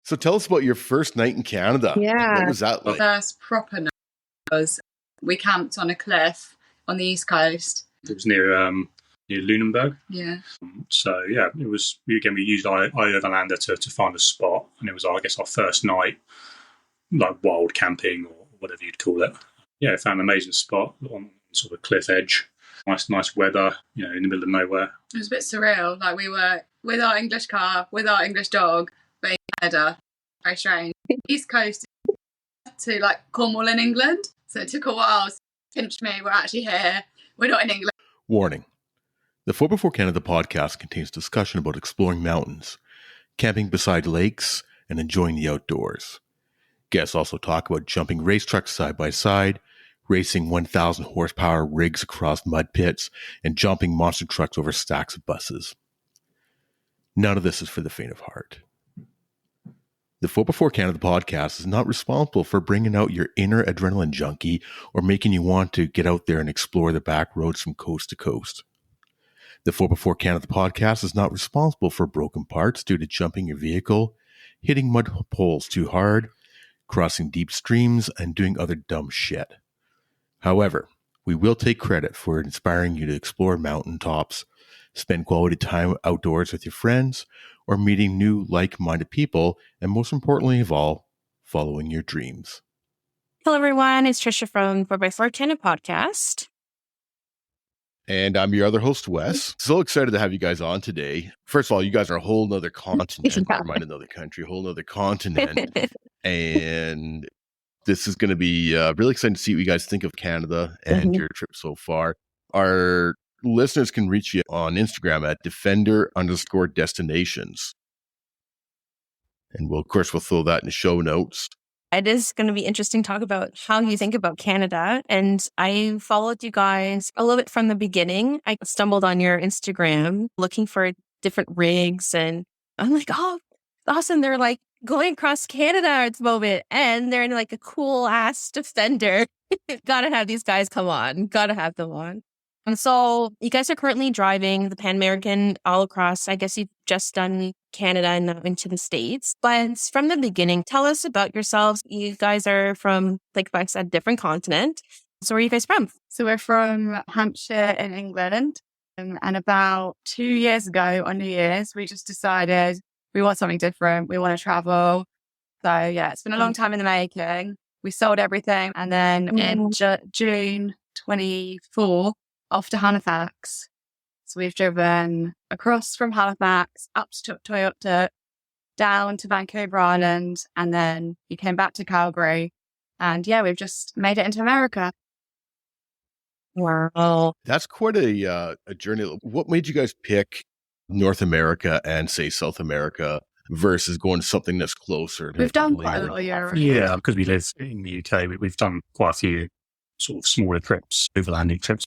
So tell us about your first night in Canada. Yeah. What was that like? First proper night was we camped on a cliff on the east coast. It was near Lunenburg. Yeah. So yeah, it was. Again, we used iOverlander to find a spot, and it was, I guess, our first night, like wild camping or whatever you'd call it. Yeah, found an amazing spot on sort of cliff edge. Nice weather, in the middle of nowhere. It was a bit surreal. Like, we were with our English car, with our English dog, but in Canada. Very strange. East coast to like Cornwall in England. So it took a while. Pinched me. We're actually here. We're not in England. Warning. The 4x4 Canada podcast contains discussion about exploring mountains, camping beside lakes, and enjoying the outdoors. Guests also talk about jumping race trucks side by side, racing 1,000 horsepower rigs across mud pits, and jumping monster trucks over stacks of buses. None of this is for the faint of heart. The 4x4 Canada podcast is not responsible for bringing out your inner adrenaline junkie or making you want to get out there and explore the back roads from coast to coast. The 4x4 Canada podcast is not responsible for broken parts due to jumping your vehicle, hitting mud poles too hard, crossing deep streams, and doing other dumb shit. However, we will take credit for inspiring you to explore mountaintops, spend quality time outdoors with your friends, or meeting new like-minded people, and most importantly of all, following your dreams. Hello, everyone. It's Trisha from 4x4 Canada podcast. And I'm your other host, Wes. So excited to have you guys on today. First of all, you guys are a whole nother continent. Never mind another country, a whole nother continent. And this is going to be really exciting to see what you guys think of Canada and your trip so far. Our listeners can reach you on Instagram at defender_destinations. And we'll throw that in the show notes. It is going to be interesting to talk about how you think about Canada. And I followed you guys a little bit from the beginning. I stumbled on your Instagram looking for different rigs. And I'm like, oh, awesome. They're like going across Canada at the moment. And they're in like a cool ass Defender. Gotta have these guys come on. Gotta have them on. And so you guys are currently driving the Pan American all across. I guess you've just done Canada and now into the States. But from the beginning, tell us about yourselves. You guys are from, like I said, different continent. So where are you guys from? So we're from Hampshire in England. And about 2 years ago on New Year's, we just decided we want something different. We want to travel. So yeah, it's been a long time in the making. We sold everything. And then in June 24, off to Halifax. So we've driven across from Halifax up to Tuktoyaktuk, down to Vancouver Island, and then we came back to Calgary. And yeah, we've just made it into America. Wow. That's quite a journey. What made you guys pick North America and, say, South America versus going to something that's closer? We've done quite a lot of Europe. Yeah, because we live in the UK, we've done quite a few sort of smaller trips, overlanding trips,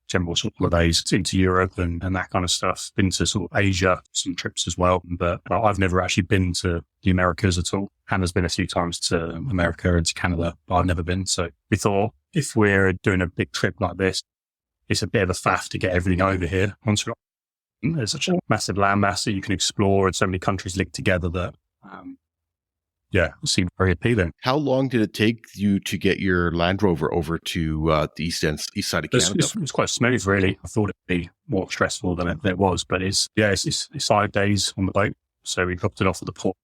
general sort of holidays into Europe and that kind of stuff. Been to sort of Asia, some trips as well, but I've never actually been to the Americas at all. Hannah's been a few times to America and to Canada, but I've never been. So we thought if we're doing a big trip like this, it's a bit of a faff to get everything over here. There's such a massive landmass that you can explore and so many countries linked together that it seemed very appealing. How long did it take you to get your Land Rover over to the east side of Canada? It was quite smooth, really. I thought it'd be more stressful than it was, but it's 5 days on the boat. So we dropped it off at the port.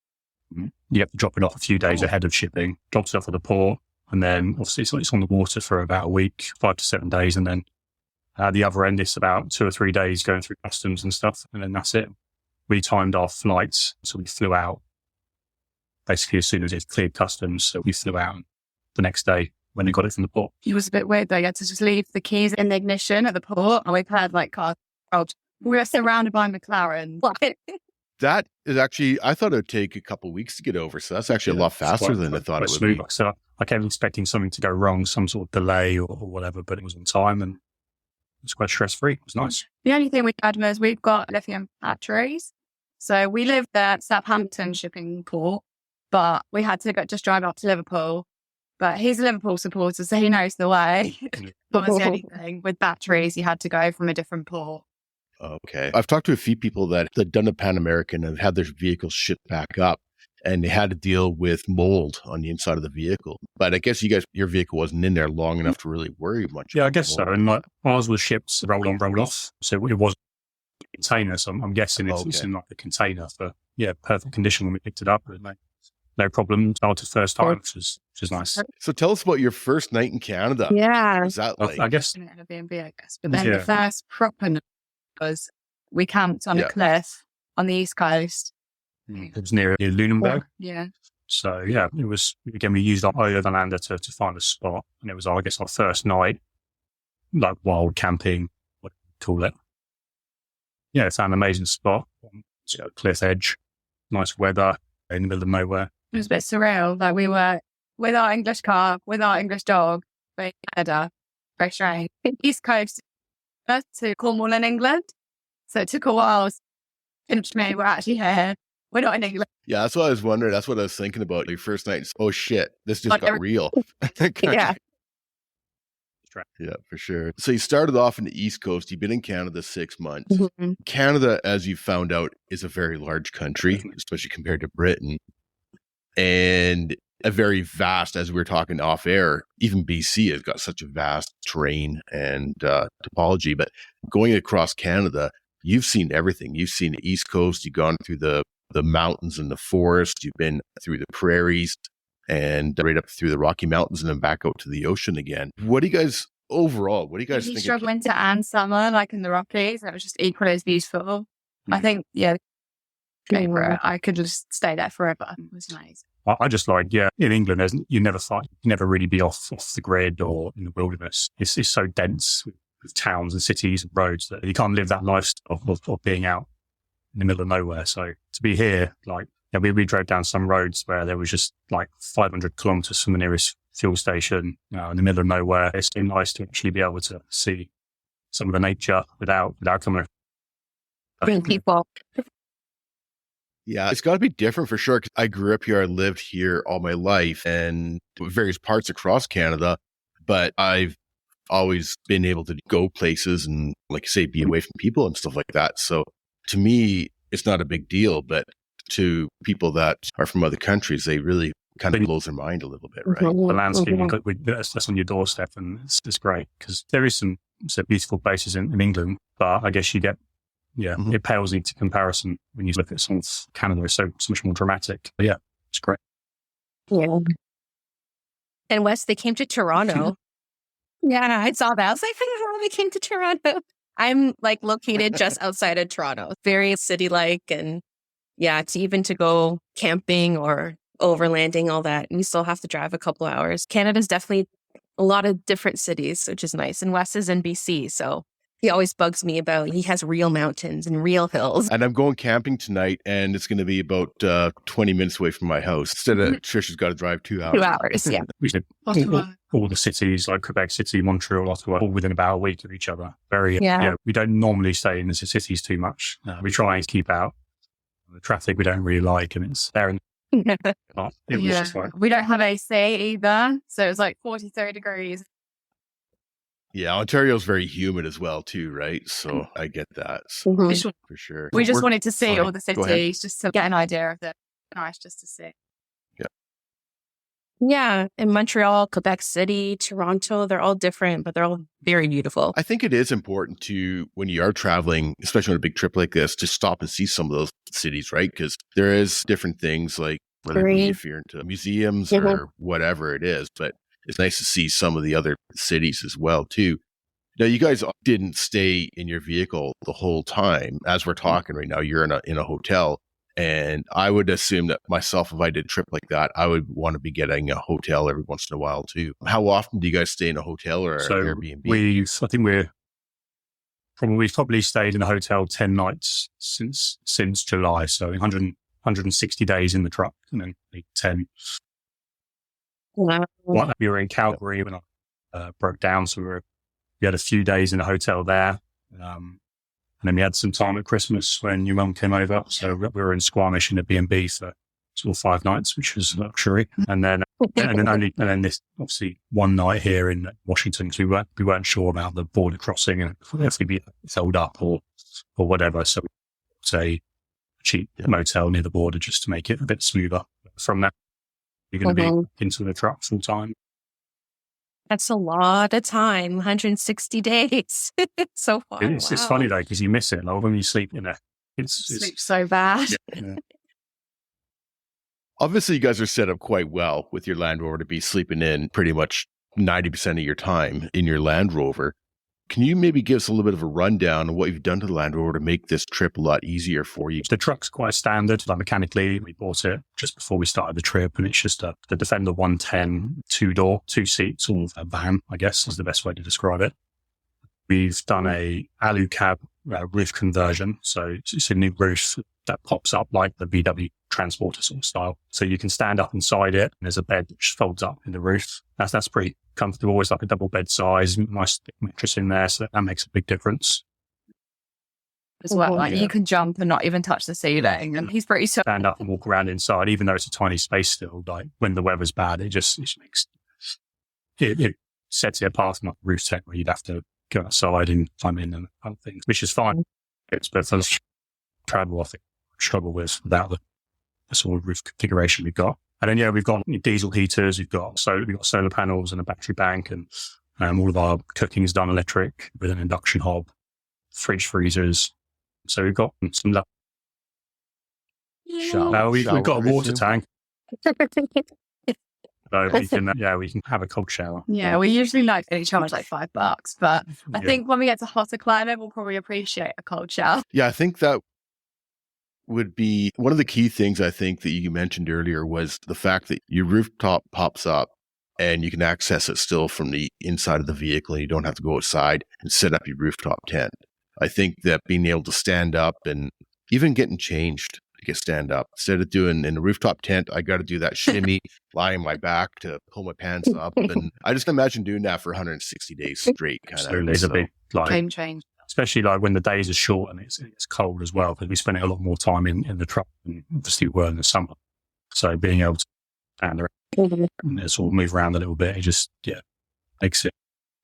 You have to drop it off a few days ahead of shipping. Dropped it off at the port, and then obviously it's on the water for about a week, 5 to 7 days, and then the other end is about 2 or 3 days going through customs and stuff, and then that's it. We timed our flights, so we flew out basically as soon as it cleared customs. So we flew out the next day when we got it from the port. It was a bit weird though. You had to just leave the keys in the ignition at the port, and we've had like cars. We were surrounded by McLaren. That is actually, I thought it would take a couple of weeks to get over. So that's actually a lot faster than I thought it would be. So I kept expecting something to go wrong, some sort of delay or whatever, but it was on time and it was quite stress-free. It was nice. The only thing we had was we've got lithium batteries. So we lived at Southampton shipping port, but we had to just drive up to Liverpool. But he's a Liverpool supporter, so he knows the way. But was the only thing with batteries, you had to go from a different port. Okay. I've talked to a few people that had done a Pan American and had their vehicles shipped back up. and they had to deal with mold on the inside of the vehicle. But I guess your vehicle wasn't in there long enough to really worry much. Yeah, I about guess so. mold. And like ours was shipped roll on, roll off. So it was a container. So I'm guessing it's in like a container for, perfect condition when we picked it up. But no problem. Started first time, which is nice. So tell us about your first night in Canada. Yeah. What was that like? I guess. In an Airbnb, I guess. But then the first proper night was we camped on a cliff on the East Coast. It was near Lunenburg. Yeah. So it was, again, we used our overlander to find a spot. And it was, I guess, our first night, like wild camping, what do you call it? Yeah, it's an amazing spot. Cliff edge, nice weather in the middle of nowhere. It was a bit surreal. Like we were with our English car, with our English dog, in Canada, very strange. East Coast to Cornwall in England. So it took a while. Finished me, we're actually here. We're not in England. Yeah, that's what I was wondering. That's what I was thinking about. Your first night. Oh shit, this just got real. Yeah. Yeah, for sure. So you started off in the East Coast. You've been in Canada 6 months. Mm-hmm. Canada, as you found out, is a very large country, especially compared to Britain. And a very vast, as we were talking off air, even BC has got such a vast terrain and topology. But going across Canada, you've seen everything. You've seen the East Coast. You've gone through the mountains and the forest. You've been through the prairies and right up through the Rocky Mountains and then back out to the ocean again. What do you guys think? Struck winter and summer, like in the Rockies. It was just equally as beautiful. I think, I could just stay there forever. It was nice. I just like, in England, you never really be off the grid or in the wilderness. It's so dense with towns and cities and roads that you can't live that lifestyle of being out in the middle of nowhere. So to be here, like, we drove down some roads where there was just like 500 kilometers from the nearest fuel station, in the middle of nowhere. It's been nice to actually be able to see some of the nature without coming. Bring people. Yeah, it's got to be different for sure. 'Cause I grew up here. I lived here all my life and various parts across Canada, but I've always been able to go places and, like you say, be away from people and stuff like that. So to me, it's not a big deal, but to people that are from other countries, they really kind of blows their mind a little bit, right? The landscape, that's on your doorstep, and it's great because there is some beautiful places in England, but I guess you get, it pales into comparison when you look at some of Canada. It's so much more dramatic. But it's great. Yeah. And Wes, they came to Toronto. Yeah, I saw that. I was like, oh, they came to Toronto. I'm like located just outside of Toronto, very city-like, and to go camping or overlanding, all that, and you still have to drive a couple hours. Canada's definitely a lot of different cities, which is nice. And Wes is in BC, so he always bugs me about, he has real mountains and real hills. And I'm going camping tonight, and it's going to be about 20 minutes away from my house. Instead of Trisha's got to drive 2 hours. 2 hours, yeah. We did all the cities like Quebec City, Montreal, Ottawa, all within about a week of each other. We don't normally stay in the cities too much. We try and keep out the traffic we don't really like, and it's there. It was just like, we don't have AC either, so it was like 43 degrees. Yeah, Ontario's very humid as well too, right? So I get that. So, for sure. We just wanted to see all the cities, just to get an idea of it. Nice just to see. Yeah, in Montreal, Quebec City, Toronto, they're all different, but they're all very beautiful. I think it is important to, when you are traveling, especially on a big trip like this, to stop and see some of those cities, right? Because there is different things, like whether it be if you're into museums or whatever it is, but it's nice to see some of the other cities as well too. Now, you guys didn't stay in your vehicle the whole time. As we're talking right now, you're in a hotel. And I would assume that myself, if I did a trip like that, I would want to be getting a hotel every once in a while too. How often do you guys stay in a hotel or Airbnb? I think we've probably stayed in a hotel 10 nights since July. So 160 days in the truck and then 10. Wow. We were in Calgary when I broke down. So we had a few days in a hotel there. And then we had some time at Christmas when your mum came over. So we were in Squamish in a B&B for sort of 5 nights, which was luxury. And then this obviously one night here in Washington, because we weren't sure about the border crossing and if we'd be held up or whatever. So we say a cheap motel near the border just to make it a bit smoother. from that, you're going to be into the truck full time. That's a lot of time, 160 days. So far. It's funny though, because you miss it. Like when you sleep in there, it's Sleep so bad. yeah. Obviously, you guys are set up quite well with your Land Rover to be sleeping in pretty much 90% of your time in your Land Rover. Can you maybe give us a little bit of a rundown of what you've done to the Land Rover to make this trip a lot easier for you? The truck's quite standard. Like mechanically, we bought it just before we started the trip, and it's just the Defender 110 2-door, 2 seats, or a van, I guess is the best way to describe it. We've done a alu cab roof conversion. So it's a new roof that pops up like the VW Transporter sort of style. So you can stand up inside it, and there's a bed which folds up in the roof. That's pretty comfortable. It's like a double bed size, nice thick mattress in there. So that makes a big difference. As well, like you can jump and not even touch the ceiling, and he's pretty stand up and walk around inside, even though it's a tiny space still. Like when the weather's bad, it makes it sets it apart from like roof tech where you'd have to go outside and climb in and other things, which is fine. It's but for travel, I think struggle with without the sort of roof configuration we've got. And then we've got diesel heaters, we've got solar panels and a battery bank, and all of our cooking is done electric with an induction hob, fridge, freezers. So we've got some love. We've got a water tank. So we can have a cold shower. Yeah, we usually like getting charged like $5, but I think when we get to hotter climate, we'll probably appreciate a cold shower. Yeah, I think that would be one of the key things I think that you mentioned earlier was the fact that your rooftop pops up and you can access it still from the inside of the vehicle. And you don't have to go outside and set up your rooftop tent. I think that being able to stand up and even getting changed to get stand up, instead of doing in a rooftop tent, I got to do that shimmy, lie on my back to pull my pants up. And I just imagine doing that for 160 days straight. It's a big game change. Especially like when the days are short and it's cold as well, because we spend a lot more time in the truck than obviously we were in the summer. So being able to stand around and sort of move around a little bit, it just, makes it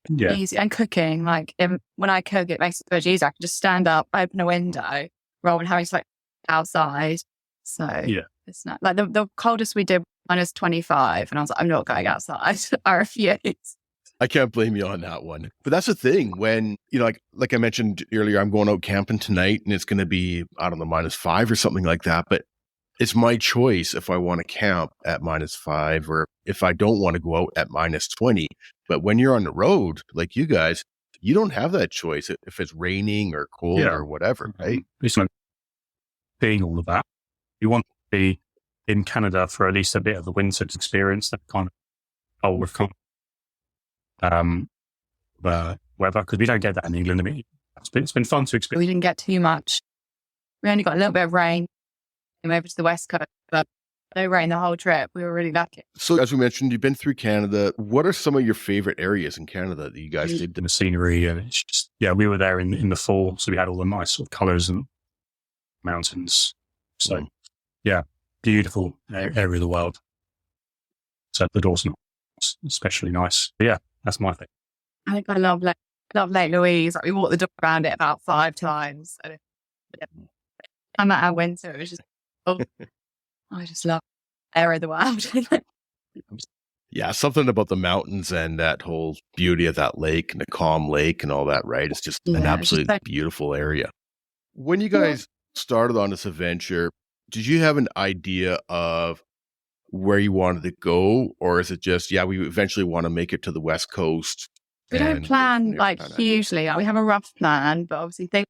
easy. And cooking, like when I cook, it makes it so much easier. I can just stand up, open a window, rather than having to like outside. So it's not like the coldest we did minus 25, and I was like, I'm not going outside. I refuse. I can't blame you on that one. But that's the thing when, like I mentioned earlier, I'm going out camping tonight and it's going to be, I don't know, -5 or something like that. But it's my choice if I want to camp at -5 or if I don't want to go out at -20. But when you're on the road, like you guys, you don't have that choice if it's raining or cold or whatever, right? It's not being all of that. You want to be in Canada for at least a bit of the winter to experience that kind of cold weather, because we don't get that in England. I mean, it's been fun to experience. We didn't get too much. We only got a little bit of rain. Came over to the West Coast, but no rain the whole trip. We were really lucky. So as we mentioned, you've been through Canada. What are some of your favorite areas in Canada that you guys did? The scenery, and it's just, we were there in the fall, so we had all the nice sort of colours and mountains. So, beautiful area of the world. So the Dawson, especially nice. But that's my thing. I think I love Lake Louise. Like we walked the dog around it about 5 times. I'm at our winter. It was just, I just love the area of the world. Yeah, something about the mountains and that whole beauty of that lake and the calm lake and all that, right? It's just an absolutely beautiful area. When you guys started on this adventure, did you have an idea of where you wanted to go, or is it just we eventually want to make it to the West Coast? We don't plan hugely. We have a rough plan, but obviously things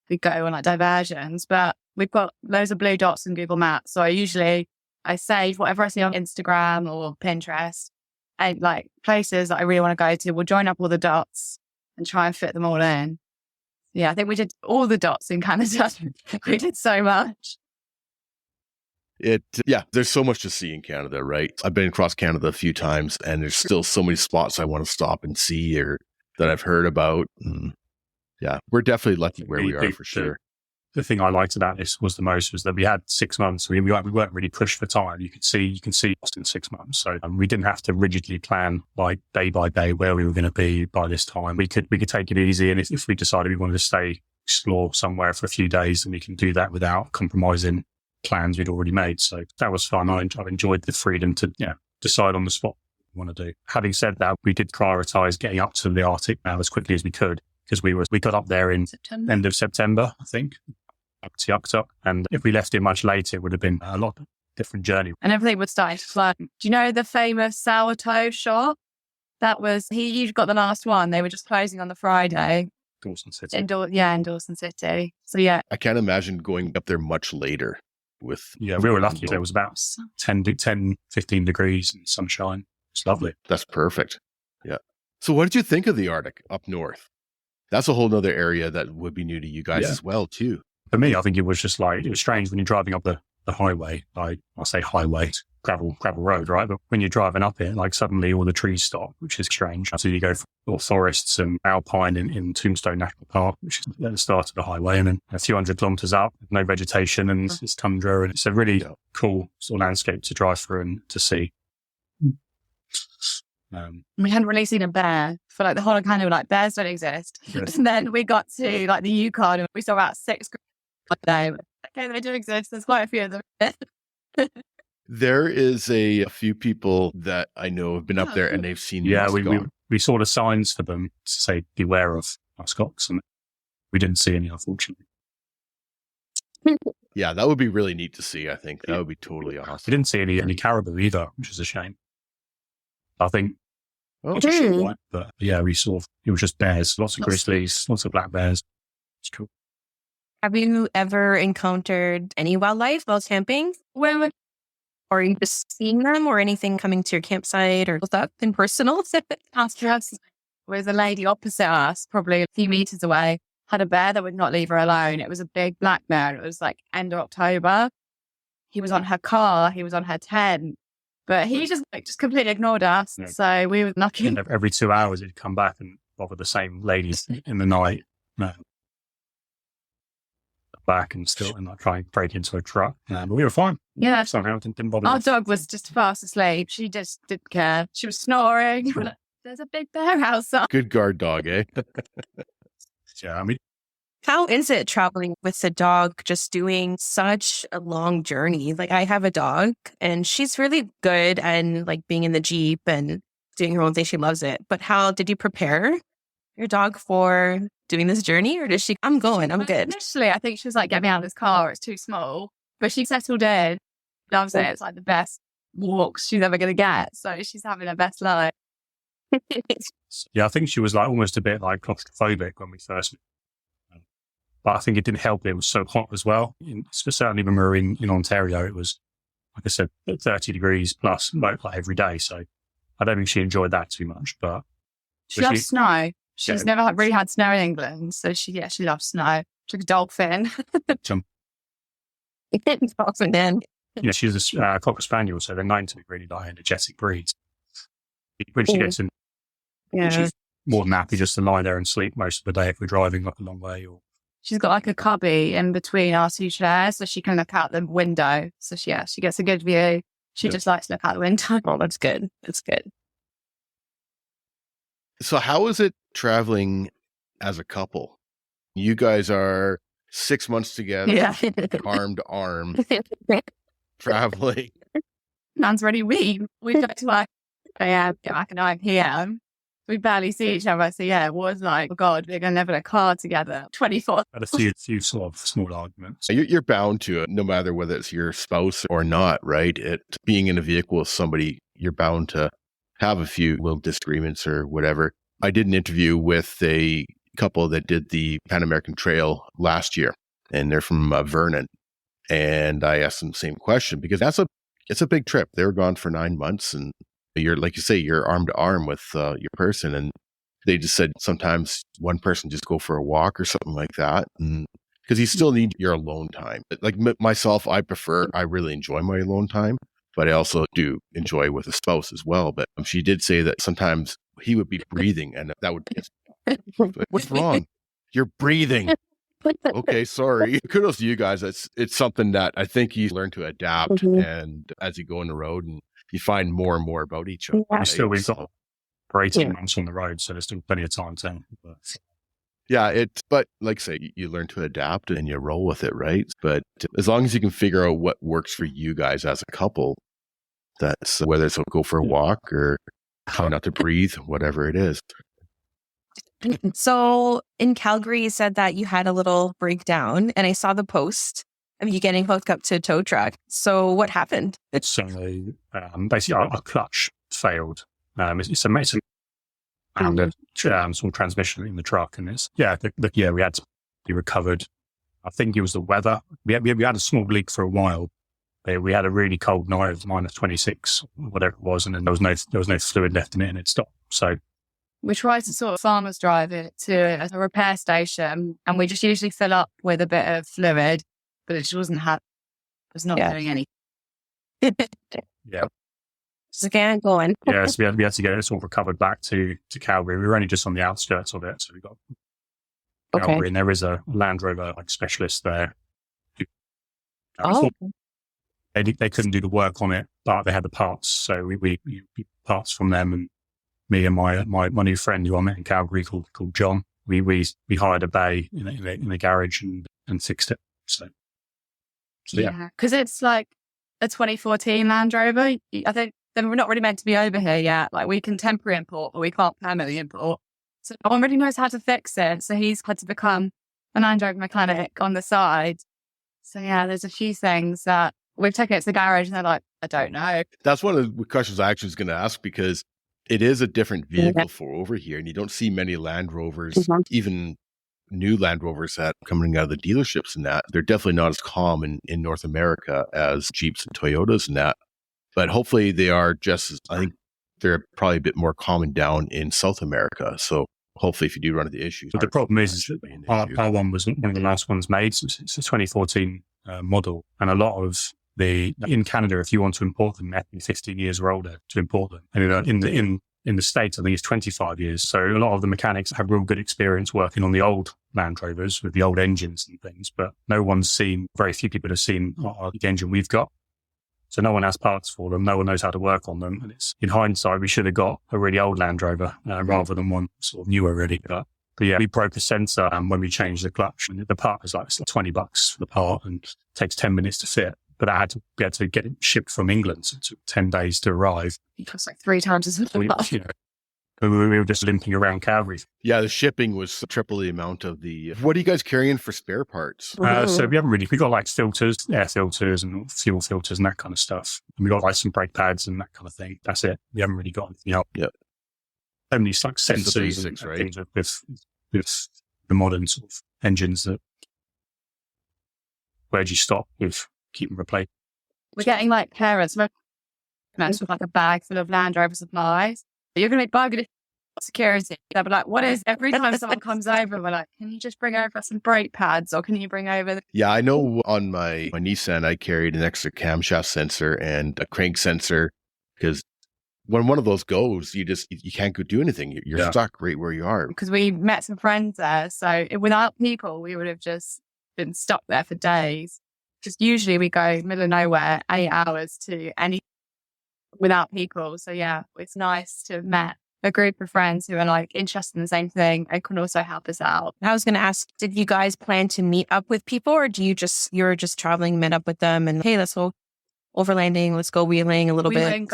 we go on like diversions. But we've got loads of blue dots in Google Maps, so I save whatever I see on Instagram or Pinterest and like places that I really want to go to. We'll join up all the dots and try and fit them all in. Yeah, I think we did all the dots in Canada. We did so much. There's so much to see in Canada, right? I've been across Canada a few times and there's still so many spots I want to stop and see or that I've heard about. And we're definitely lucky where we are for sure. The thing I liked about this was that we had 6 months. We weren't really pushed for time. You can see us in 6 months. So we didn't have to rigidly plan like day by day where we were going to be by this time. We could take it easy. And if we decided we wanted to explore somewhere for a few days, then we can do that without compromising plans we'd already made. So that was fun. I've enjoyed the freedom to decide on the spot what we want to do. Having said that, we did prioritize getting up to the Arctic now as quickly as we could, because we got up there in end of September, I think, up to Tuktoyaktuk. And if we left it much later, it would have been a lot different journey. And everything would start to flood. Do you know the famous sourdough shop? That was, he got the last one. They were just closing on the Friday. Dawson City. In Dawson City. So yeah. I can't imagine going up there much later with... Yeah, we were lucky. It was about 10, 15 degrees and sunshine. It's lovely. That's perfect. Yeah. So what did you think of the Arctic up north? That's a whole nother area that would be new to you guys as well, too. For me, I think it was just like, it was strange when you're driving up the highway, like I say highway, gravel road, right? But when you're driving up it, like suddenly all the trees stop, which is strange. So you go for forests and alpine in Tombstone National Park, which is at the start of the highway, and then a few hundred kilometres up, no vegetation, and it's tundra, and it's a really cool sort of landscape to drive through and to see. We hadn't really seen a bear for like the whole kind of like bears don't exist. Yes. And then we got to like the Yukon and we saw about 6 Okay, they do exist. There's quite a few of them. There is a few people that I know have been up there and they've seen we saw the signs for them to say beware of muskox, and we didn't see any, unfortunately. Yeah, that would be really neat to see, I think. That would be totally awesome. We didn't see any caribou either, which is a shame. I think but yeah, we saw it was just bears, lots of grizzlies, lots of black bears. It's cool. Have you ever encountered any wildlife while camping? Or are you just seeing them or anything coming to your campsite, or was that in personal? After us was a lady opposite us, probably a few meters away, had a bear that would not leave her alone. It was a big black bear. It was like end of October. He was on her car. He was on her tent. But he just completely ignored us. Yeah. So we were lucky. And every 2 hours, he'd come back and bother the same ladies in the night. Back and like try and break into a truck. But we were fine. Yeah. Somehow it didn't bother Our us. dog was just fast asleep. She just didn't care. She was snoring. There's a big bear outside. Good guard dog, eh? Yeah, I mean. How is it traveling with the dog, just doing such a long journey? Like, I have a dog and she's really good and like being in the Jeep and doing her own thing. She loves it. But how did you prepare your dog for doing this journey, or does she, I'm good? Initially, I think she was like, get me out of this car, it's too small. But she settled in, loves it. It's like the best walks she's ever going to get. So she's having her best life. Yeah, I think she was like almost a bit like claustrophobic when we first met. But I think it didn't help. It was so hot as well. Certainly when we were in Ontario, it was, like I said, 30 degrees plus like every day. So I don't think she enjoyed that too much. But she loves snow. She's never really had snow in England. So she loves snow. She's like a dolphin. Dolphin then. Yeah, she's a Cocker Spaniel, so they're known to be really like energetic breeds. When she gets in, she's more than happy just to lie there and sleep most of the day if we're driving like a long way. Or she's got like a cubby in between our 2 chairs, so she can look out the window. So she gets a good view. She just likes to look out the window. Oh, that's good. That's good. So how is it traveling as a couple? You guys are 6 months together, arm to arm, traveling. Man's really weak. We go to like back at 9 p.m. We barely see each other. So it was like, oh God, we're going to live in a car together 24. Had a few sort of small arguments. You're bound to it, no matter whether it's your spouse or not, right? Being in a vehicle with somebody, you're bound to have a few little disagreements or whatever. I did an interview with a couple that did the Pan American Trail last year, and they're from Vernon. And I asked them the same question because it's a big trip. They were gone for 9 months, and you're, like you say, you're arm to arm with your person. And they just said sometimes one person just go for a walk or something like that. Because you still need your alone time. Like myself, I really enjoy my alone time, but I also do enjoy with a spouse as well. But she did say that sometimes he would be breathing and that would what's wrong? You're breathing. Okay, sorry. Kudos to you guys. It's something that I think you learn to adapt and as you go on the road and you find more and more about each other. Right? We've got for 18 months on the road, so there's still plenty of time to. Yeah, but like I say, you learn to adapt and you roll with it, right? But as long as you can figure out what works for you guys as a couple, that's whether it's go for a walk or try not to breathe, whatever it is. So in Calgary, you said that you had a little breakdown, and I saw the post of you getting hooked up to a tow truck. So what happened? So basically, our clutch failed. It's a metal and a small transmission in the truck, and we had to be recovered. I think it was the weather. We had a small leak for a while. We had a really cold night, it was -26, whatever it was, and then there was no fluid left in it, and it stopped. So we tried to sort of farmers drive it to a repair station, and we just usually fill up with a bit of fluid, but it just was not doing anything. Yeah. Just can't go in. Yeah, so we had to get it sort of recovered back to Calgary. We were only just on the outskirts of it, so we got Calgary, and there is a Land Rover specialist there. They couldn't do the work on it, but they had the parts, so we parts from them, and me and my new friend who I met in Calgary called John. We hired a bay in the garage and fixed it. So yeah, because it's like a 2014 Land Rover. I think they're not really meant to be over here yet. Like, we can temporary import, but we can't permanently import. So no one really knows how to fix it. So he's had to become a Land Rover mechanic on the side. So yeah, there's a few things that we've taken it to the garage, and they're like, I don't know. That's one of the questions I actually was going to ask, because it is a different vehicle for over here, and you don't see many Land Rovers, even new Land Rovers that coming out of the dealerships and that. They're definitely not as common in North America as Jeeps and Toyotas and that. But hopefully they are I think they're probably a bit more common down in South America. So hopefully if you do run into issues. But the problem is our one was one of the last ones made. So it's a 2014 model. And a lot of in Canada, if you want to import them, you have to be 15 years or older to import them. And in the States, I think it's 25 years. So a lot of the mechanics have real good experience working on the old Land Rovers with the old engines and things, but very few people have seen the engine we've got. So no one has parts for them. No one knows how to work on them. And in hindsight, we should have got a really old Land Rover rather than one sort of newer, really. But yeah, we broke a sensor when we changed the clutch. And the part was like $20 for the part and takes 10 minutes to fit. But we had to get it shipped from England, so it took 10 days to arrive. It costs like 3 times as much. We were just limping around Calgary. Yeah, the shipping was triple the amount of the... What are you guys carrying for spare parts? So we got like filters, air filters and fuel filters and that kind of stuff. And we got like some brake pads and that kind of thing. That's it. We haven't really got anything else. Yep. Only like sensors the basics, and right? things with the modern sort of engines that... Where do you stop with keeping replacing? We're getting like parents with like a bag full of Land Rover supplies. You're going to be bugged security. They'll be like, what is, every time someone comes over, we're like, can you just bring over some brake pads, or can you bring over Yeah, I know on my Nissan, I carried an extra camshaft sensor and a crank sensor, because when one of those goes, you can't go do anything. You're stuck right where you are. Because we met some friends there. So without people, we would have just been stuck there for days. Just usually we go middle of nowhere, 8 hours to any without people. So yeah, it's nice to have met a group of friends who are like interested in the same thing and can also help us out. I was going to ask, did you guys plan to meet up with people, or you're just traveling, met up with them and, hey, let's go overlanding, let's go wheeling a little bit?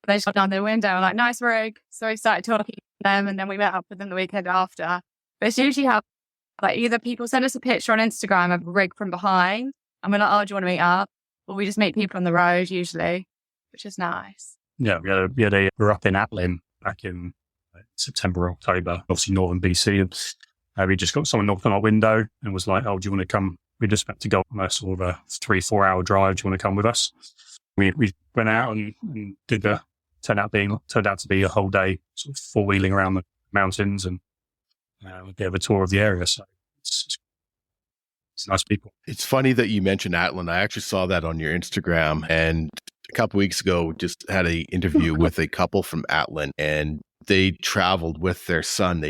They shot down their window and like, nice rig. So we started talking to them, and then we met up with them the weekend after. But it's usually how like either people send us a picture on Instagram of a rig from behind and we're like, oh, do you want to meet up? Or we just meet people on the road usually, which is nice. Yeah, we were up in Atlin back in September, October, obviously northern BC. And we just got someone knocked on our window and was like, oh, do you want to come? We're just about to go on a sort of a 3-4 hour drive. Do you want to come with us? We went out and turned out to be a whole day sort of 4-wheeling around the mountains and a bit of a tour of the area. So it's nice people. It's funny that you mentioned Atlin. I actually saw that on your Instagram, and a couple weeks ago, just had an interview with a couple from Atlin, and they traveled with their son.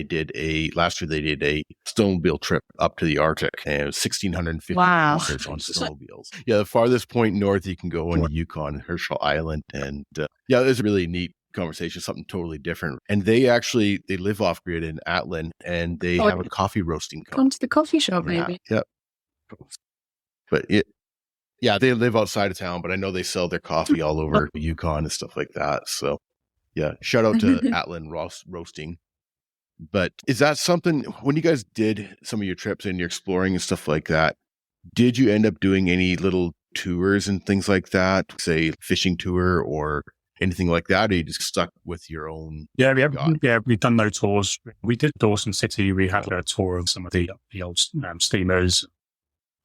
Last year they did a snowmobile trip up to the Arctic, and it was 1,650 kilometers on snowmobiles. Yeah, the farthest point north you can go in the Yukon, Herschel Island, and it was a really neat conversation, something totally different. And they live off grid in Atlin, and they have a coffee roasting company. Gone to the coffee shop, maybe. Yep. But they live outside of town, but I know they sell their coffee all over Yukon and stuff like that. So yeah, shout out to Atlin Roasting. But is that something, when you guys did some of your trips and you're exploring and stuff like that, did you end up doing any little tours and things like that, say fishing tour or anything like that, or you just stuck with your own? Yeah, we've done no tours. We did Dawson City. We had a tour of some of the old steamers.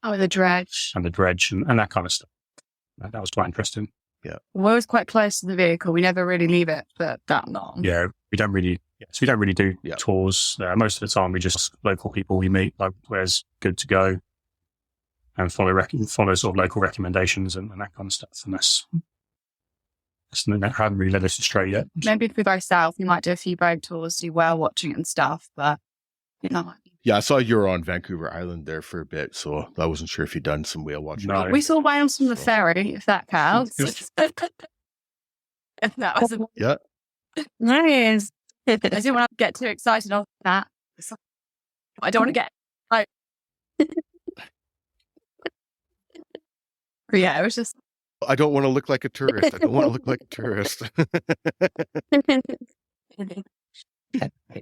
Oh, the dredge. And the dredge and that kind of stuff. That was quite interesting. Yeah. We're always quite close to the vehicle. We never really leave it for that long. Yeah, we don't really do tours. Most of the time, we just local people we meet, like where's good to go, and follow sort of local recommendations and that kind of stuff. And that haven't really led us astray yet. Maybe if we go south, we might do a few boat tours, do whale watching and stuff. But yeah, I saw you were on Vancouver Island there for a bit, so I wasn't sure if you'd done some whale watching. No. We saw whales from the ferry, if that counts. If that was Nice. I didn't want to get too excited on that. I don't want to get but yeah, it was just. I don't want to look like a tourist.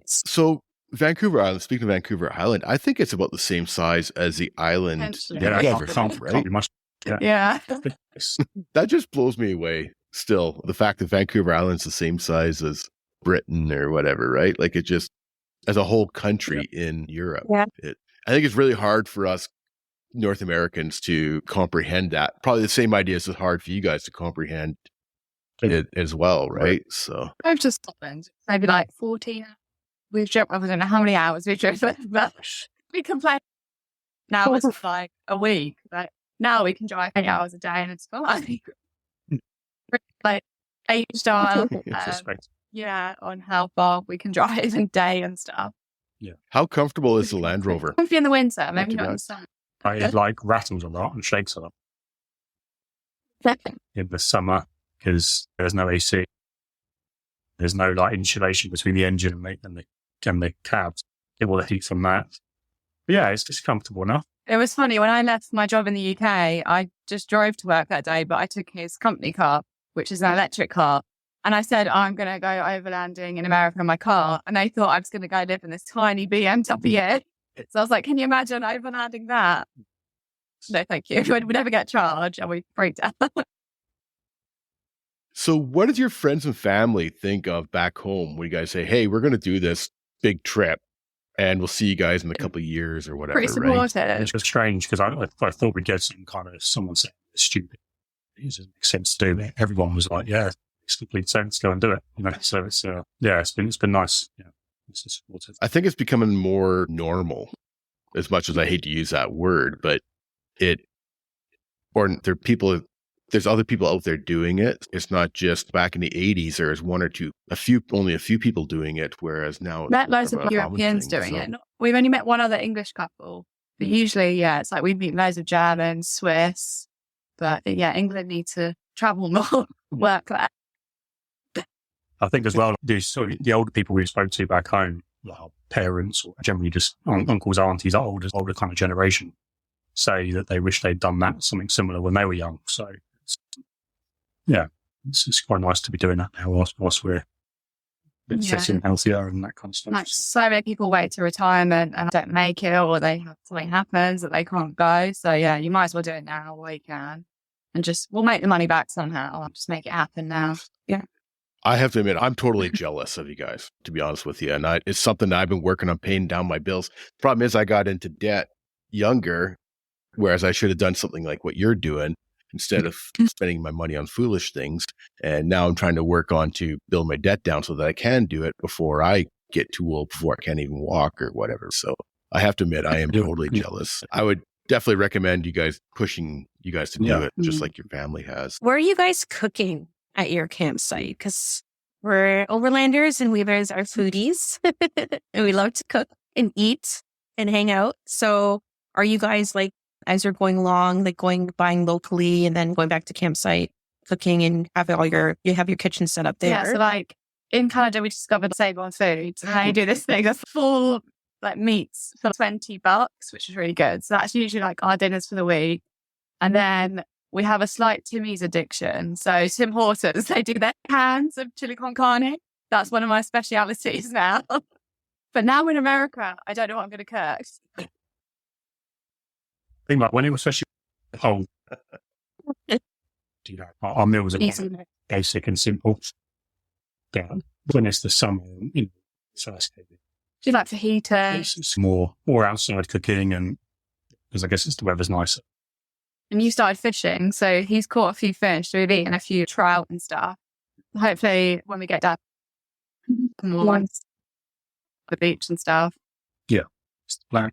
So Vancouver Island, speaking of Vancouver Island, I think it's about the same size as the island. Can't be much. Yeah. That just blows me away. Still, the fact that Vancouver Island's the same size as Britain or whatever, right? Like, it just, as a whole country in Europe. Yeah. I think it's really hard for us North Americans to comprehend that. Probably the same idea is hard for you guys to comprehend it as well, right? So I've just happened. Maybe like 14. We've driven, I don't know how many hours we've driven, but we complain. Now it's like a week. Like, now we can drive 8 hours a day and it's fine. Like age style. On how far we can drive in day and stuff. Yeah. How comfortable is the Land Rover? Comfy in the winter, maybe not in the summer. It like rattles a lot and shakes a lot in the summer because there's no AC. There's no like insulation between the engine and the cabs. It will heat from that. But yeah, it's just comfortable enough. It was funny when I left my job in the UK. I just drove to work that day, but I took his company car, which is an electric car. And I said, I'm going to go overlanding in America in my car. And they thought I was going to go live in this tiny BMW. So I was like, can you imagine overlanding that? No, thank you. We never get charged and we freaked out. So what did your friends and family think of back home when you guys say, hey, we're going to do this big trip and we'll see you guys in a couple of years or whatever, Pretty supportive. right? It's just strange because I thought we'd get some kind of someone saying it's stupid. It doesn't make sense to do it. Everyone was like, yeah, it's complete sense. Go and do it. So it's it's been nice. Yeah, it's just supportive. I think it's becoming more normal, as much as I hate to use that word, but there's other people out there doing it. It's not just back in the 80s, there was only a few people doing it, whereas now Met loads of Europeans doing it. We've only met one other English couple, but usually, it's like we meet loads of Germans, Swiss, but England need to travel more, work there. I think as well, the older people we spoke to back home, like our parents or generally just uncles, aunties, older kind of generation, say that they wish they'd done something similar when they were young. So, it's quite nice to be doing that now whilst we're a bit fitter and healthier and that kind of stuff. Like, so many people wait to retirement and don't make it, or something happens that they can't go. So, you might as well do it now while you can. And we'll make the money back somehow. I'll just make it happen now. Yeah. I have to admit, I'm totally jealous of you guys, to be honest with you. And it's something that I've been working on, paying down my bills. The problem is I got into debt younger, whereas I should have done something like what you're doing instead of spending my money on foolish things. And now I'm trying to work on to build my debt down so that I can do it before I get too old, before I can't even walk or whatever. So I have to admit, I am totally jealous. I would definitely recommend pushing you guys to do it, just like your family has. Where are you guys cooking at your campsite? Because we're overlanders and weavers are foodies and we love to cook and eat and hang out. So are you guys, like, as you're going along, like buying locally and then going back to campsite cooking and you have your kitchen set up there. Yeah, so like in Canada, we discovered Save on Foods, and they do this thing that's full like meats for $20, which is really good. So that's usually like our dinners for the week. And then we have a slight Timmy's addiction. So Tim Hortons, they do their cans of chili con carne. That's one of my specialities now. But now in America, I don't know what I'm going to cook. I think like when it was especially cold, our meals are quite basic and simple. Yeah. When it's the summer, so that's good. Do you like fajitas? It's more outside cooking, and because I guess the weather's nicer. And you started fishing, so he's caught a few fish. So we've eaten a few trout and stuff. Hopefully, when we get down, more the beach and stuff. Yeah, it's the plan.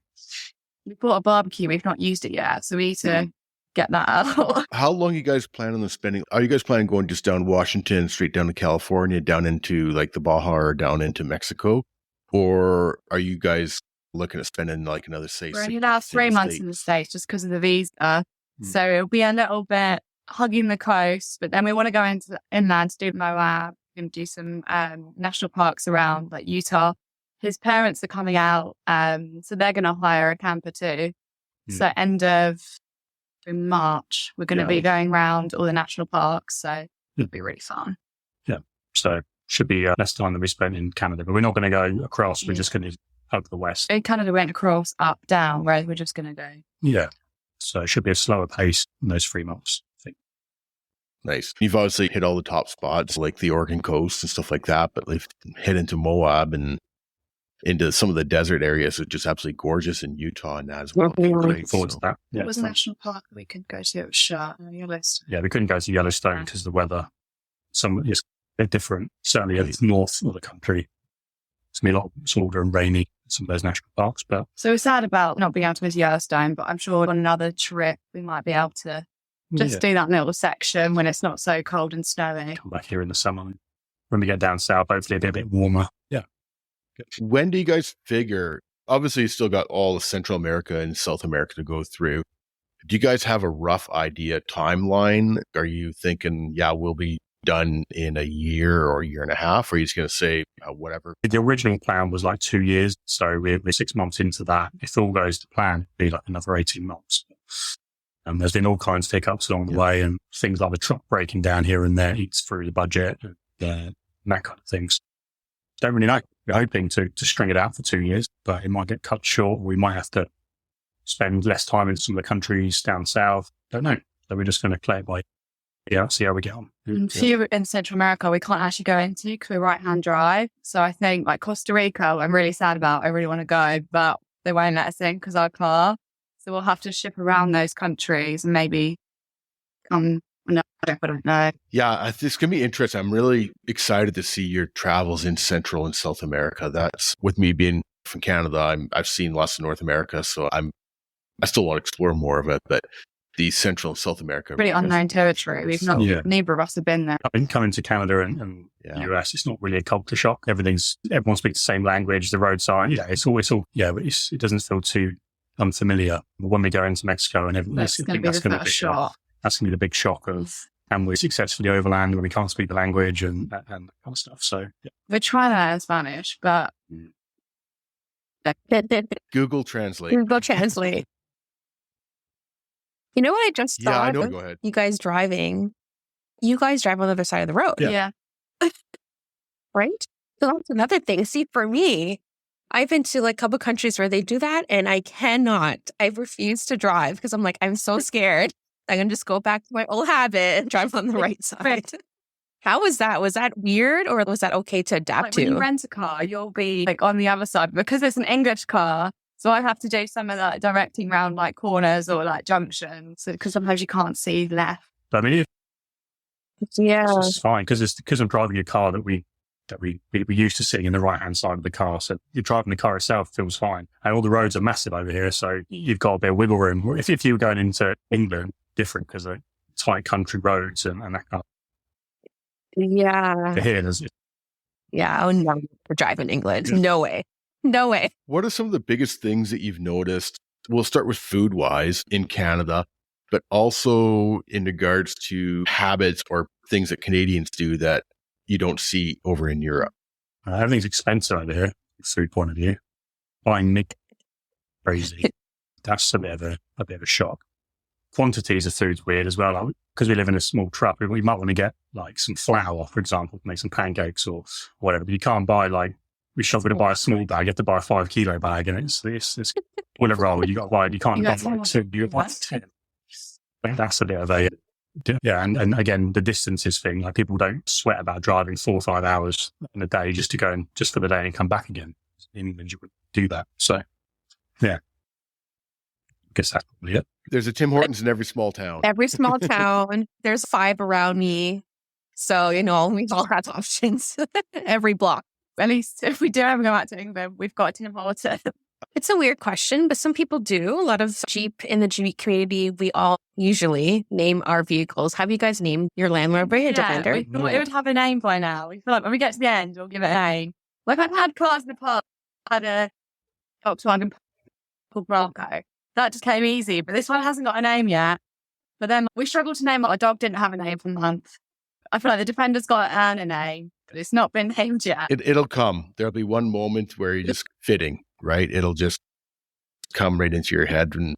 We bought a barbecue. We've not used it yet, so we need to get that out. How long you guys planning on spending? Are you guys planning going just down Washington, straight down to California, down into like the Baja, or down into Mexico? Or are you guys looking at spending like another, say, We're only now 3 months in the States just because of the visa. So it'll be a little bit hugging the coast, but then we want to go into the inland to do Moab and do some national parks around like Utah. His parents are coming out, so they're going to hire a camper too. So end of March, we're going to be going around all the national parks. So it'll be really fun. Yeah. So should be less time than we spent in Canada, but we're not going to go across. We're just going to hug the west. In Canada, went across, up, down, whereas we're just going to go. Yeah. So it should be a slower pace in those 3 months, I think. Nice. You've obviously hit all the top spots like the Oregon coast and stuff like that, but they've hit into Moab and into some of the desert areas. It's just absolutely gorgeous in Utah and that as well. Looking forward to that. It was a national park we could go to. It was shut on your list. Yeah, we couldn't go to Yellowstone because the weather is a bit different. Certainly at the north of the country, it's going to be a lot colder and rainy in some of those national parks. But so we're sad about not being able to visit Yellowstone, but I'm sure on another trip we might be able to just do that little section when it's not so cold and snowy. Come back here in the summer. When we get down south, hopefully it'll be a bit warmer. Yeah. When do you guys figure, obviously you still got all of Central America and South America to go through. Do you guys have a rough idea timeline? Are you thinking, we'll be done in a year or a year and a half? Or are you just going to say whatever? The original plan was like 2 years. So we're 6 months into that. If all goes to plan, it'll be like another 18 months. And there's been all kinds of hiccups along the way, and things like the truck breaking down here and there eats through the budget and that kind of things. Don't really know. We're hoping to string it out for 2 years, but it might get cut short. We might have to spend less time in some of the countries down south. Don't know. So we're just going to play it by see how we get on. A few in Central America we can't actually go into because we're right-hand drive. So I think like Costa Rica, I'm really sad about. I really want to go, but they won't let us in because our car. So we'll have to ship around those countries and maybe come. No, I don't know. Yeah, it's going to be interesting. I'm really excited to see your travels in Central and South America. That's with me being from Canada. I've seen lots of North America, so I still want to explore more of it. But the Central and South America, pretty unknown territory. We've not. Neither of us have been there. Coming to Canada and the US, it's not really a culture shock. Everyone speaks the same language. The road sign, it's all. It doesn't feel too unfamiliar. But when we go into Mexico and everything, that's going to be the first shock. That's going to be the big shock of, and we're successfully overland when we can't speak the language and that kind of stuff. So we're trying to learn Spanish, but Google Translate. Google Translate. You know what I just thought? Yeah, I know. Go ahead. You guys driving. You guys drive on the other side of the road. Yeah. Right? So that's another thing. See, for me, I've been to like a couple countries where they do that and I cannot. I refuse to drive because I'm like, I'm so scared. I'm going to just go back to my old habit and drive on the right side. How was that? Was that weird or was that okay to adapt to? When you rent a car, you'll be like on the other side because it's an English car. So I have to do some of that directing around like corners or like junctions because sometimes you can't see left. But I mean, it's it's fine because I'm driving a car that we used to sitting in the right-hand side of the car. So you're driving the car itself feels fine. And all the roads are massive over here. So you've got a bit of wiggle room. If you were going into England, different because they're tight country roads and that kind of. Yeah. Here, there's. Yeah. Oh, no. For driving England. No way. No way. What are some of the biggest things that you've noticed? We'll start with food-wise in Canada but also in regards to habits or things that Canadians do that you don't see over in Europe? Everything's expensive over here, food point of view. Buying meat, crazy. That's a bit of a shock. Quantities of food's weird as well. Because we live in a small truck, we might want to get like some flour, for example, to make some pancakes or whatever. But you can't buy we struggle to buy a small bag. You have to buy a 5 kilo bag, and it's whatever roll you got to buy. You can't buy like 2. You buy 10. That's a bit of a and again, the distances thing. Like, people don't sweat about driving 4 or 5 hours in a day just to go and just for the day and come back again. In England, you would do that. So, yeah. I guess that's probably it. There's a Tim Hortons in every small town. Every small town. There's 5 around me. So, we've all had options. Every block. At least if we do ever go back to England, we've got Tim Hortons. It's a weird question, but some people do. A lot of Jeep in the Jeep community, we all usually name our vehicles. Have you guys named your Land Rover Defender? We thought it would have a name by now. We feel like when we get to the end, we'll give it a name. Like, I've had cars in the past. I had a Volkswagen Bronco. That just came easy, but this one hasn't got a name yet. But then we struggled to name it. Our dog didn't have a name for months. I feel like the Defender's got to earn a name, but it's not been named yet. It'll come. There'll be one moment where you're just fitting, right? It'll just come right into your head, and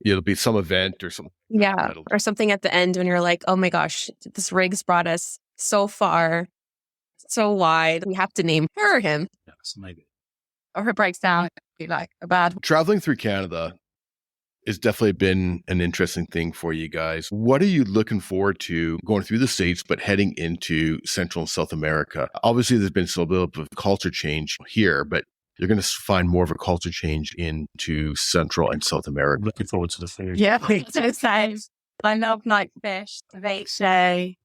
it'll be some event or something. Yeah, or something at the end when you're like, oh my gosh, this rig's brought us so far, so wide. We have to name her or him. Yes, maybe. Or if it breaks down, it'd be like a bad one. Traveling through Canada has definitely been an interesting thing for you guys. What are you looking forward to going through the States, but heading into Central and South America? Obviously, there's been a little bit of culture change here, but you're going to find more of a culture change into Central and South America. I'm looking forward to the food. Yeah, so same. I love like fish, ceviche,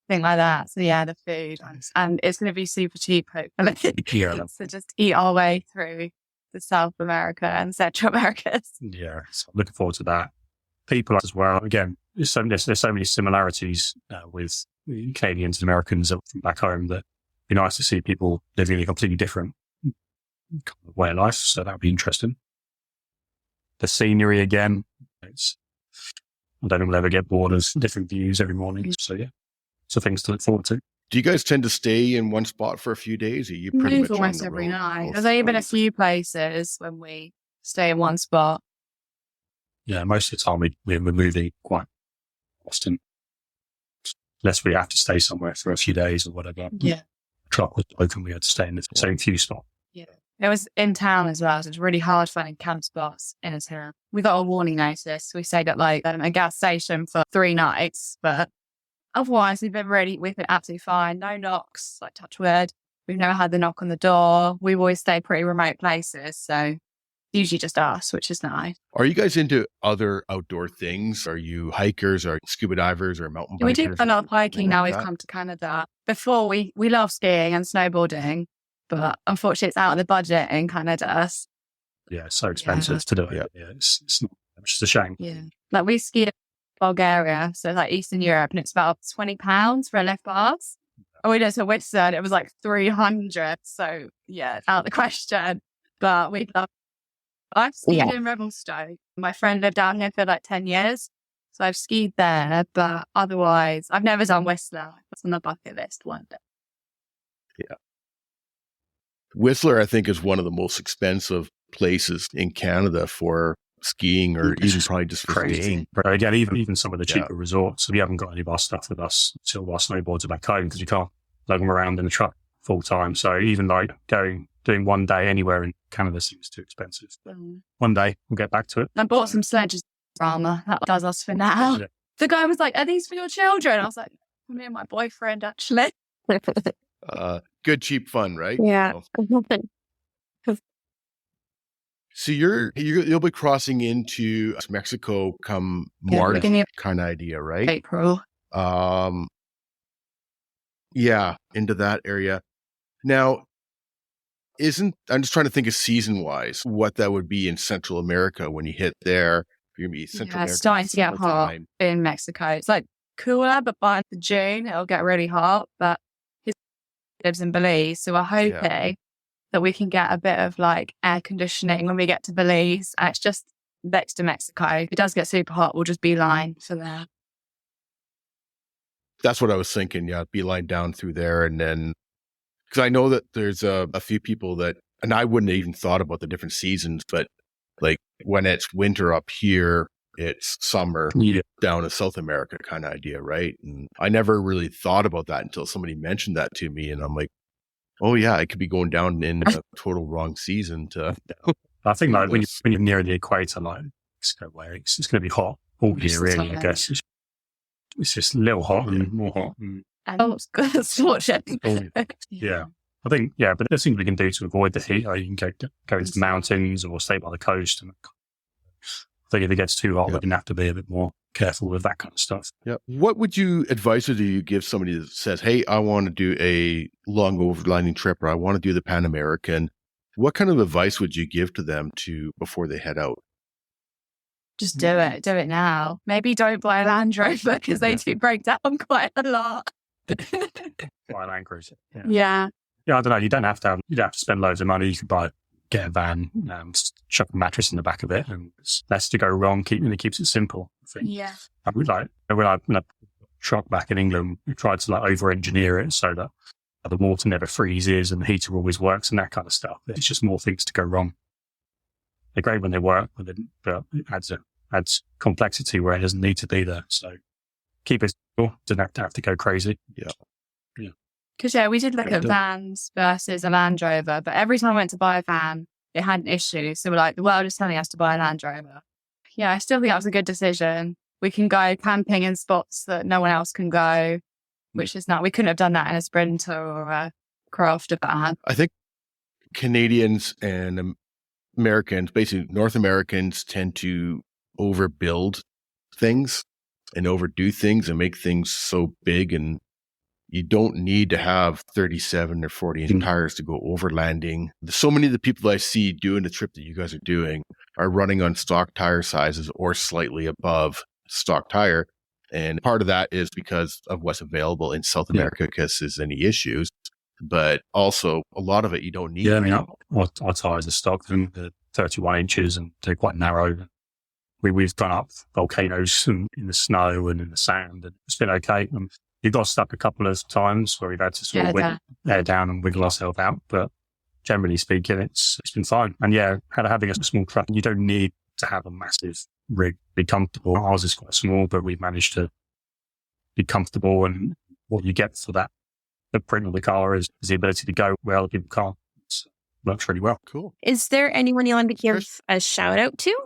thing like that. So yeah, the food. And it's going to be super cheap, hopefully. Yeah. So just eat our way through the South America and Central America. Yeah, so I'm looking forward to that. People as well. Again, there's so many similarities with Canadians and Americans from back home that it'd be nice to see people living a completely different kind of way of life. So that would be interesting. The scenery again. I don't think we'll ever get bored of different views every morning. So yeah, so things to look forward to. Do you guys tend to stay in one spot for a few days? Or you pretty much almost every night. There's only been a few places when we stay in one spot. Yeah, most of the time we're moving quite often. Unless we have to stay somewhere for a few days or whatever. Yeah. Truck was open, we had to stay in the same few spots. Yeah. It was in town as well, so it's really hard finding camp spots in a town. We got a warning notice. We stayed at like a gas station for 3 nights, but otherwise we've been absolutely fine. No knocks, like touch wood. We've never had the knock on the door. We've always stayed pretty remote places, so usually just us, which is nice. Are you guys into other outdoor things? Are you hikers or scuba divers or mountain bikers? We do a lot of hiking now we've come to Canada. Before we love skiing and snowboarding, but unfortunately it's out of the budget in Canada. Yeah, it's so expensive to do it. Yeah, it's not, which is a shame. Yeah. Like we skied in Bulgaria, so like Eastern Europe, and it's about £20 for a lift pass. And we did to Whitsun, it was like 300. So yeah, it's out of the question. But we love. I've skied in Revelstoke. My friend lived down here for like 10 years. So I've skied there, but otherwise I've never done Whistler. It's on the bucket list one day. Yeah. Whistler, I think, is one of the most expensive places in Canada for skiing, or even probably just for skiing. But again, even some of the cheaper resorts, we haven't got any of our stuff with us until our snowboards are back home because you can't lug them around in the truck full time. So even like doing one day anywhere in Canada seems too expensive. One day we'll get back to it. I bought some sledges drama. That does us for now. Yeah. The guy was like, "Are these for your children?" I was like, "Me and my boyfriend, actually." Good cheap fun, right? Yeah. So you'll be crossing into Mexico come March kind of idea, right? April. Yeah, into that area. Now, I'm just trying to think of season wise what that would be in Central America when you hit there. You're gonna be Central America. It's starting to get hot in Mexico. It's like cooler, but by June it'll get really hot. But he lives in Belize, so we're hoping that we can get a bit of like air conditioning when we get to Belize. And it's just next to Mexico. If it does get super hot, we'll just beeline for there. That's what I was thinking. Yeah, beeline down through there. And then, because I know that there's a few people that, and I wouldn't have even thought about the different seasons, but like when it's winter up here, it's summer down in South America kind of idea, right? And I never really thought about that until somebody mentioned that to me. And I'm like, oh yeah, I could be going down in a total wrong season to. I think like when you're near the equator, like Mexico, where it's going to be hot all year, really. I guess it's just a little hot and more hot. And, yeah, I think but there's things we can do to avoid the heat. Like you can go into the mountains or stay by the coast. And I think if it gets too hot, we're going to have to be a bit more careful with that kind of stuff. Yeah. What advice would you give somebody that says, "Hey, I want to do a long overlanding trip, or I want to do the Pan American"? What kind of advice would you give to them before they head out? Just do it. Do it now. Maybe don't buy a Land Rover because they do break down quite a lot. Buy a Land Cruiser. Yeah. Yeah, I don't know. You don't have to spend loads of money. You can get a van, chuck a mattress in the back of it, and it's less to go wrong. It keeps it simple. I think. Yeah. I would when I truck back in England, we tried to over-engineer it so that the water never freezes and the heater always works and that kind of stuff. It's just more things to go wrong. They're great when they work, but it adds complexity where it doesn't need to be there. So keep it simple. Don't have to go crazy. Yeah. Because we did look at vans versus a Land Rover, but every time I went to buy a van, it had an issue. So we're like, the world is telling us to buy a Land Rover. Yeah, I still think that was a good decision. We can go camping in spots that no one else can go, which is not, we couldn't have done that in a Sprinter or a Crafter van. I think Canadians and Americans, basically North Americans, tend to overbuild things and overdo things and make things so big, and you don't need to have 37 or 40-inch tires to go overlanding. So many of the people I see doing the trip that you guys are doing are running on stock tire sizes or slightly above stock tire. And part of that is because of what's available in South America because there's any issues. But also, a lot of it you don't need. Yeah, I mean, our tires are stock, they're 31 inches and they're quite narrow. We've gone up volcanoes in the snow and in the sand, and it's been okay. We've got stuck a couple of times where we've had to sort of air down and wiggle ourselves out. But generally speaking, it's been fine. And having a small truck, you don't need to have a massive rig to be comfortable. Ours is quite small, but we've managed to be comfortable. And what you get for that, the print of the car is the ability to go where other people can't. It works really well. Cool. Is there anyone you want to give a shout out to?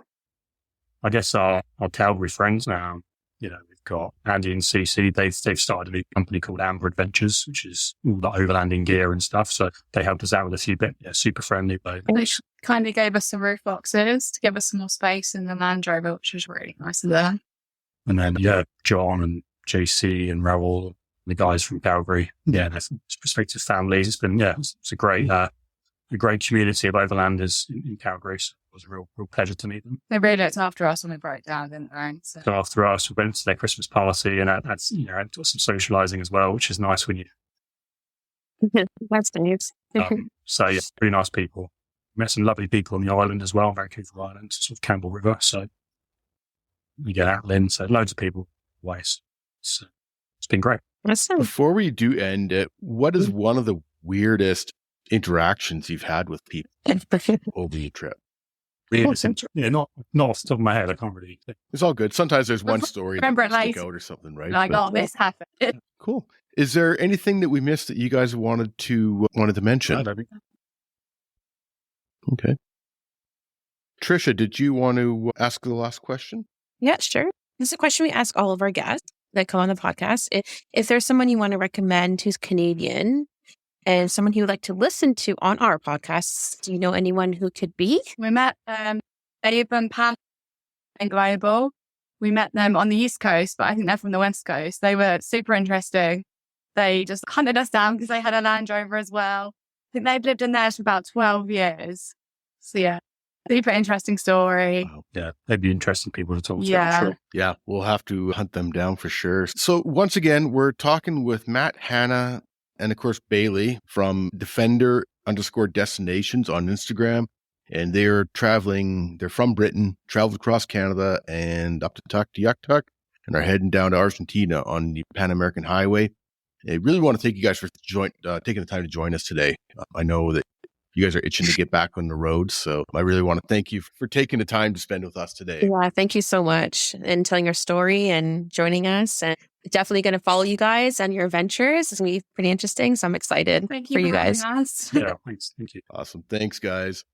I guess our Calgary friends now, we've got Andy and CC. They've started a new company called Amber Adventures, which is all the overlanding gear and stuff. So they helped us out with a few bits. Yeah, super friendly. They kind of gave us some roof boxes to give us some more space in the Land Rover, which was really nice of them. And then, John and JC and Raoul, the guys from Calgary. Yeah, and their prospective families. It's been, it's a great community of overlanders in Calgary. So it was a real pleasure to meet them. They really looked after us when we broke down, didn't they? So after us, we went to their Christmas party, and that's got some socialising as well, which is nice when you. That's nice. Really nice people. Met some lovely people on the island as well, Vancouver Island, sort of Campbell River. So you get out then, so loads of people ways. So it's been great. Before we do end it, what is one of the weirdest interactions you've had with people over your trip? Not off the top of my head. I can't really think. It's all good. Sometimes there's one story remember that it stick out or something, right? This happened. Cool. Is there anything that we missed that you guys wanted to mention? I don't think. Okay. Trisha, did you want to ask the last question? Yeah, sure. This is a question we ask all of our guests that come on the podcast. If there's someone you want to recommend who's Canadian and someone you would like to listen to on our podcasts, do you know anyone who could be? We met Avon, Pan and Global. We met them on the East Coast, but I think they're from the West Coast. They were super interesting. They just hunted us down because they had a Land Rover as well. I think they've lived in there for about 12 years. So yeah, super interesting story. Wow. Yeah, they'd be interesting people to talk to. Yeah. I'm sure. Yeah, we'll have to hunt them down for sure. So once again, we're talking with Matt, Hannah, and of course, Bailey from Defender_Destinations on Instagram and they're traveling. They're from Britain, traveled across Canada and up to Tuktoyaktuk, and are heading down to Argentina on the Pan American Highway. I really want to thank you guys for taking the time to join us today. I know that you guys are itching to get back on the road, so I really want to thank you for taking the time to spend with us today. Yeah, thank you so much and telling your story and joining us. And definitely going to follow you guys and your adventures. It's going to be pretty interesting, so I'm excited Thank for you you guys. having us. Yeah, thanks. Thank you. Awesome. Thanks, guys.